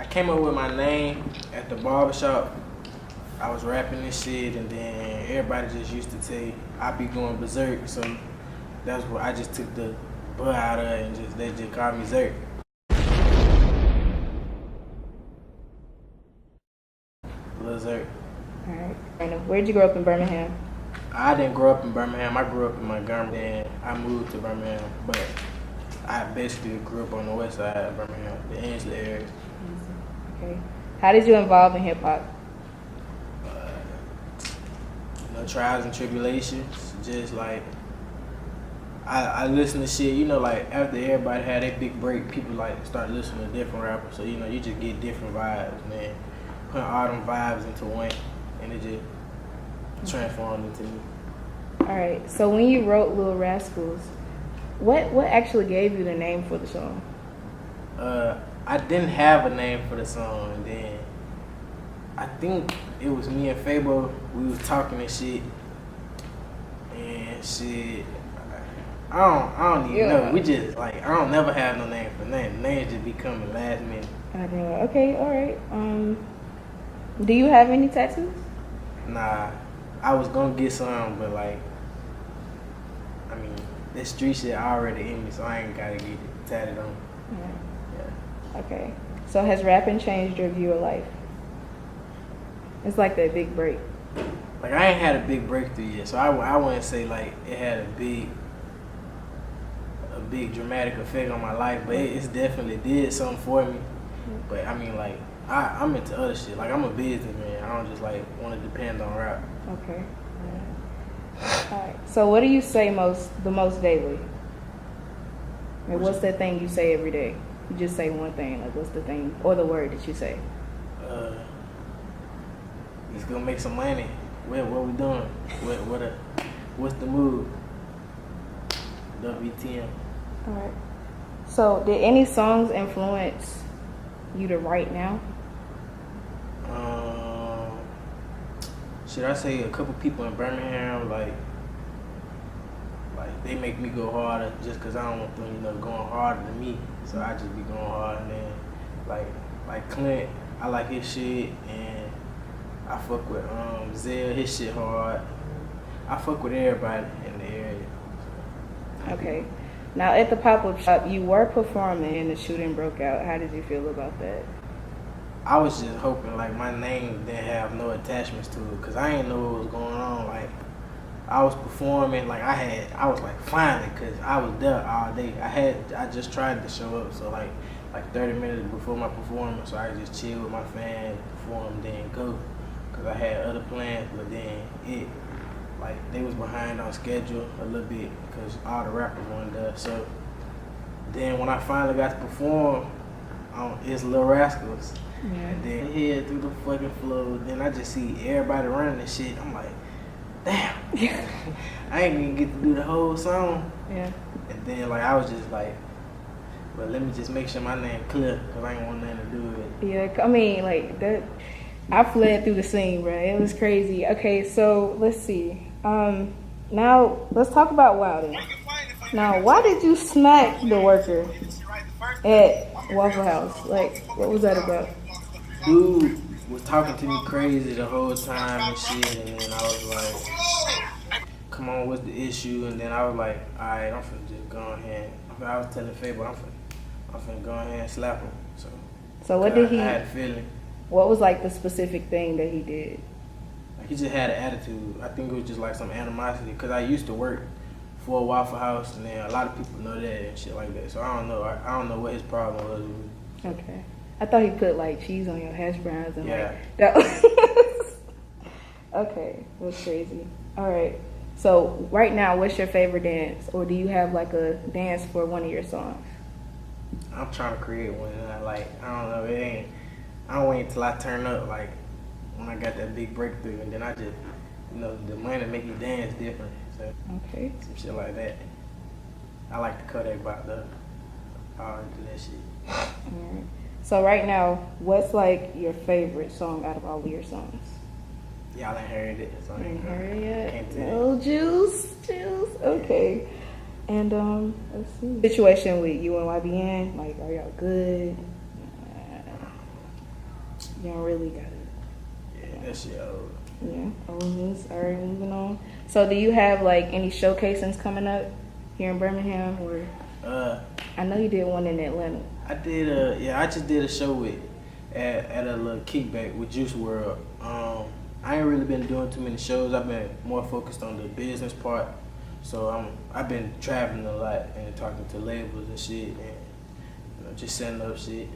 I came up with my name at the barbershop. I was rapping this shit, and then everybody just used to say I be going berserk. So that's what I just took the butt out of it, and they just called me Zurk. Lil Zurk. All right. And where'd you grow up in Birmingham? I didn't grow up in Birmingham. I grew up in Montgomery, and I moved to Birmingham. But I basically grew up on the west side of Birmingham, the Ainsley area. Okay. How did you involve in hip hop? Trials and tribulations. Just like I listen to shit. Like after everybody had their big break, people like start listening to different rappers. So you just get different vibes, man. Put all them vibes into one, and it just transformed into me. All right. So when you wrote Lil Rascals, what actually gave you the name for the song? I didn't have a name for the song, and then I think it was me and Fabo. We was talking and shit, I don't even know. We just like I don't never have no name for name. Names just be coming last minute. I know. Okay. All right. Do you have any tattoos? Nah, I was gonna get some, but that street shit already in me, so I ain't gotta get it tatted on. Yeah. Okay. So has rapping changed your view of life? It's like that big break. Like I ain't had a big breakthrough yet, so I wouldn't say like it had a big dramatic effect on my life, but it's definitely did something for me. But like I'm into other shit. Like I'm a businessman. I don't just like want to depend on rap. Okay. All right. So what do you say the most daily? Like, what's that thing you say every day? You just say one thing. Like what's the thing or the word that you say? Let's go make some money. What we doing? What's the move? WTM. All right. So did any songs influence you to write now? Should I say a couple people in Birmingham, like they make me go harder just because I don't want them, going harder than me. So I just be going hard, and then like Clint, I like his shit, and I fuck with Zell, his shit hard. I fuck with everybody in the area. Okay. Now at the pop-up shop, you were performing and the shooting broke out. How did you feel about that? I was just hoping like my name didn't have no attachments to it, cause I didn't know what was going on. Like I was performing, like I was like finally, cause I was there all day. I just tried to show up, so like 30 minutes before my performance, so I just chill with my fans, perform, then go. Cause I had other plans, but then they was behind on schedule a little bit because all the rappers weren't there. So then when I finally got to perform, it's Lil Rascals. Yeah. And then head through the fucking floor, then I just see everybody running and shit. I'm like, damn, I ain't even get to do the whole song. Yeah. And then I was just like, but let me just make sure my name clear, cause I ain't want nothing to do with it. Yeah, that. I fled through the scene, bro. It was crazy. Okay, so let's see. Now let's talk about Wilder. Now, why did you smack the worker at Waffle House? Like, what was that about? Dude was talking to me crazy the whole time and shit, and then I was like, come on, what's the issue? And then I was like, alright, I'm finna just go ahead. I was telling Fable, I'm finna go ahead and slap him. So what did he... I had a feeling. What was like the specific thing that he did? He just had an attitude. I think it was just like some animosity, because I used to work for a Waffle House, and then a lot of people know that and shit like that. So I don't know. I don't know what his problem was with me. Okay. I thought he put like cheese on your hash browns and yeah. That was okay, that's crazy. All right. So right now, what's your favorite dance, or do you have like a dance for one of your songs? I'm trying to create one, and I don't know. It ain't. I don't wait until I turn up, like when I got that big breakthrough, and then I just, the money make you dance different. So okay. Some shit like that. I like the Kodak about the do that shit. All right. So right now, what's like your favorite song out of all of your songs? Y'all ain't heard it. So ain't heard it yet? Can't tell. No juice. Okay. And let's see. Situation with you and YBN, like, are y'all good? You don't really got it. Yeah, that shit old. Yeah, old news. All right, moving on. So do you have like any showcasings coming up here in Birmingham, or? I know you did one in Atlanta. I did I just did a show at a little kickback with Juice World. I ain't really been doing too many shows. I've been more focused on the business part. So I've been traveling a lot and talking to labels and shit, and just setting up shit.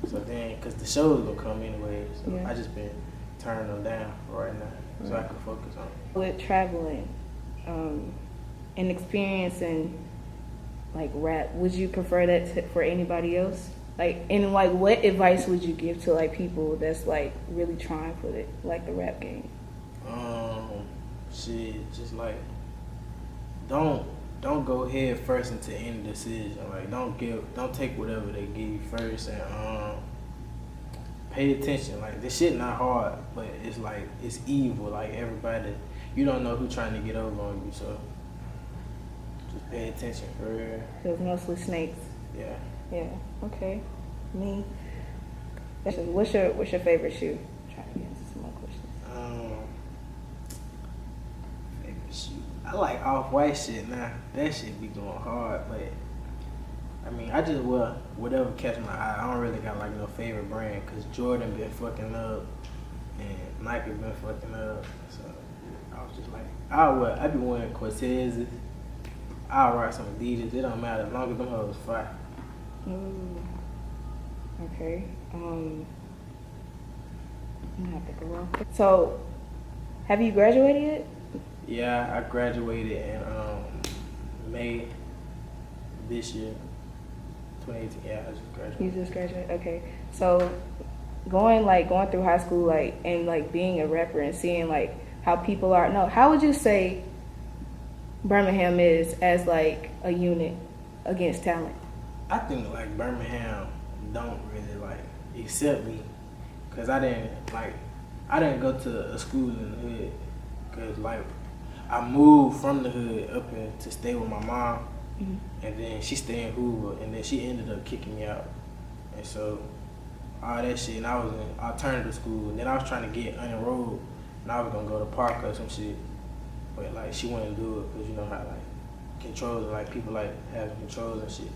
So then, cause the shows gonna come anyway, so I just been turning them down for right now, so I can focus on it. With traveling, and experiencing like rap, would you prefer that for anybody else? Like, and like, what advice would you give to like people that's like really trying for it, like the rap game? Shit, just like don't go head first into any decision. Like, don't take whatever they give you first, and pay attention. Like, this shit not hard, but it's like it's evil. Like, everybody, you don't know who trying to get over on you, so just pay attention for real. There's mostly snakes. Yeah. Yeah. Okay. Me. What's your favorite shoe? I'm trying to get into some more questions. Favorite shoe. I like off-white shit now. That shit be going hard, but I mean, I just wear whatever catch my eye. I don't really got like no favorite brand, cause Jordan been fucking up and Nike been fucking up. So I was just like, I be wearing Cortezes. I'll rock some Adidas. It don't matter as long as them hoes fire. Okay. I'm gonna have to go off. So, have you graduated yet? Yeah, I graduated in May this year, 2018. Yeah, I just graduated. You just graduated. Okay. So, going through high school, like, and like being a rapper and seeing like how people are. No, how would you say Birmingham is as like a unit against talent? I think like Birmingham don't really like accept me, cause I didn't go to a school in the hood, cause like I moved from the hood up here to stay with my mom, and then she stayed in Hoover, and then she ended up kicking me out, and so all that shit, and I was in alternative school, and then I was trying to get unenrolled, and I was gonna go to Parker or some shit, but like she wouldn't do it, cause you know how like controls and like people like have controls and shit.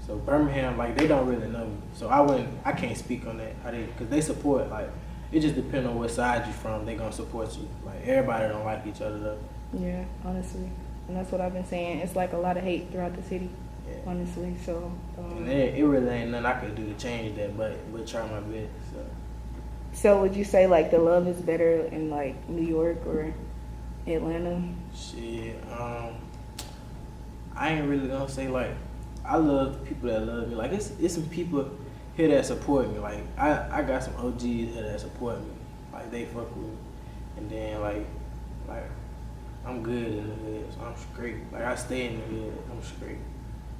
So Birmingham, like, they don't really know me, so I can't speak on that, how they, cause they support, like, it just depends on what side you from, they gonna support you. Like, everybody don't like each other though. Yeah, honestly, and that's what I've been saying. It's like a lot of hate throughout the city, honestly. So and it really ain't nothing I could do to change that, but try my best. So would you say like the love is better in like New York or Atlanta? Shit, I ain't really gonna say like I love the people that love me. Like, it's some people here that support me. Like, I got some OGs here that support me. Like, they fuck with me. And then like I'm good in the hood, so I'm straight. Like, I stay in the hood, I'm straight.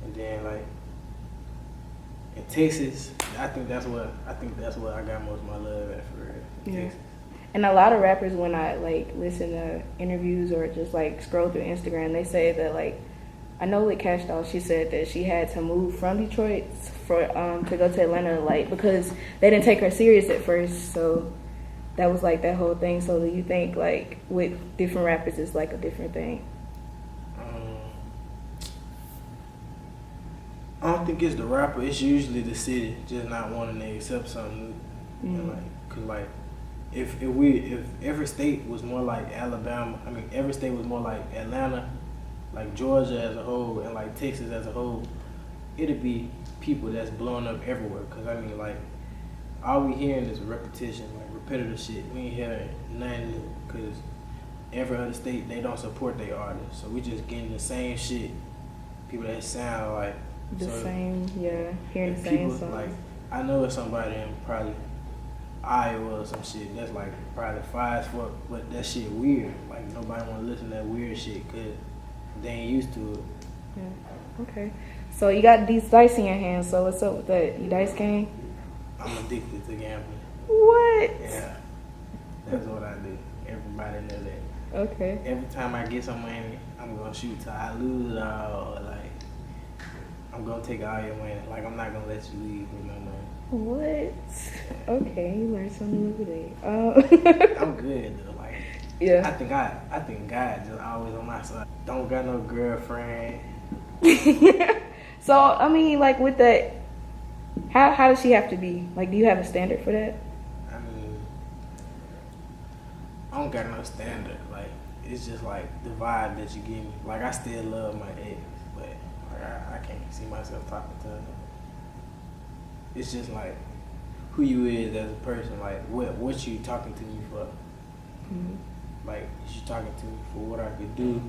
And then like in Texas, I think that's what I got most of my love at, for real. Yeah. And a lot of rappers, when I like listen to interviews or just like scroll through Instagram, they say that like, I know with Cash Doll, she said that she had to move from Detroit for to go to Atlanta, like, because they didn't take her serious at first. So that was like that whole thing. So do you think like with different rappers it's like a different thing? I don't think it's the rapper. It's usually the city just not wanting to accept something new. And like, cause like if every state was more like Alabama, every state was more like Atlanta, like Georgia as a whole, and like Texas as a whole, it'd be people that's blowing up everywhere. Cause like all we hearing is repetition, like repetitive shit. We ain't hearing nothing new. Cause every other state, they don't support their artists, so we just getting the same shit. People that sound like same, hearing the same songs. Like, I know it's somebody in probably Iowa or some shit that's like probably fire as fuck, but that shit weird. Like, nobody want to listen to that weird shit because they ain't used to it. Yeah. Okay. So you got these dice in your hands. So what's up with that? You dice game? I'm addicted to gambling. What? Yeah. That's what I do. Everybody knows that. Okay. Every time I get some money, I'm gonna shoot till I lose it all. Or like, I'm gonna take all your money. Like, I'm not gonna let you leave with no money. What? Okay, you learned something new today. I'm good though. Like, Yeah. I think God just always on my side. Don't got no girlfriend. So I mean, like with that, how does she have to be? Like, do you have a standard for that? I mean, I don't got no standard. Like, it's just like the vibe that you give me. Like, I still love my ex, but like I can't see myself talking to her. It's just like who you is as a person. Like, what you talking to me for? Mm-hmm. Like, is you talking to me for what I could do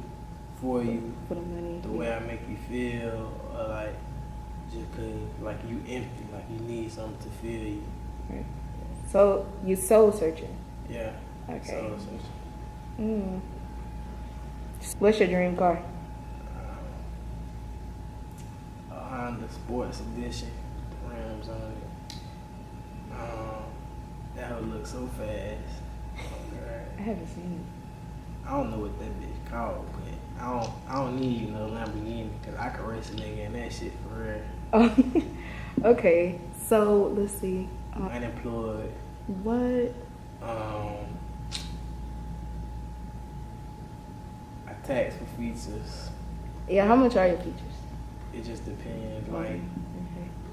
for you, For the money. the way I make you feel, or like just cause like you empty, like you need something to fill you. Right. So you soul searching. Yeah. Okay. So What's your dream car? a Honda Sports Edition, the rims on it. That would look so fast. I haven't seen it. I don't know what that bitch called, but I don't need no Lamborghini because I can race a nigga in that shit for real. Okay, so let's see. Unemployed. What? I tax for features. Yeah, how much are your features? It just depends. Like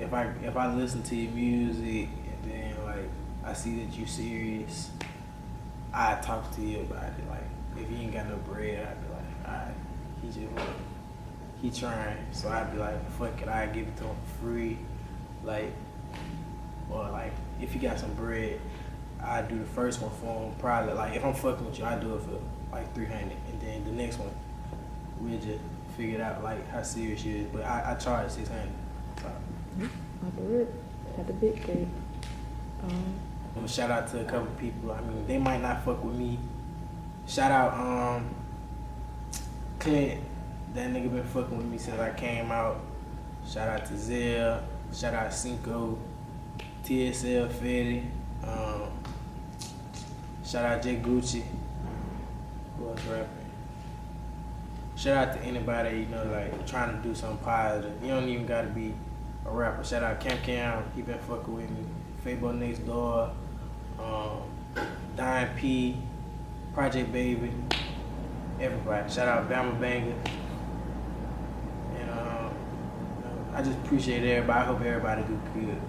Okay. if I listen to your music and then like I see that you serious, I talk to you about it. Like if you ain't got no bread, I'd be like, alright, he trying. So I'd be like, fuck it, I give it to him for free. Like, or like if you got some bread, I do the first one for him. Probably like if I'm fucking with you, I do it for like 300, and then the next one we'll just figure it out like how serious you is. But I charge 600. So. I'll do it. Had the big day. Shout out to a couple people. I mean, they might not fuck with me. Shout out Clint. That nigga been fucking with me since I came out. Shout out to Zell. Shout out Cinco. TSL Fetty. Shout out Jay Gucci. Who else rapping? Shout out to anybody, you know, like trying to do something positive. You don't even gotta be a rapper. Shout out Cam. He been fucking with me. Fabo Next Door. Dime P. Project Baby. Everybody. Shout out Bama Banger. And I just appreciate everybody. I hope everybody do good.